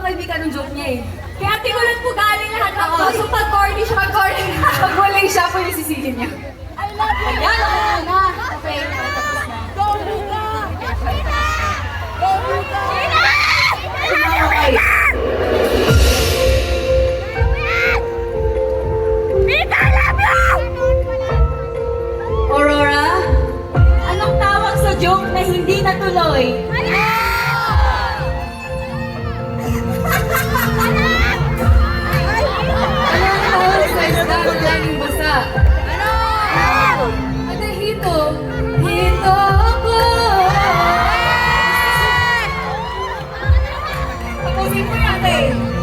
kaibigan ng joke niya eh. Kaya tigulan po galing lahat ako. So pag corny siya, pag wala siya po yung sisihin niya. I love you! Ayan, okay na. Okay, tapos na. Go, Rika! Go, Rika! Okay. Rika, I love you! Aurora, anong tawag sa joke na hindi natuloy? Ano ang tawag sa isda na laging basa? Ano hito? Hito ako! Tapusin mo natin.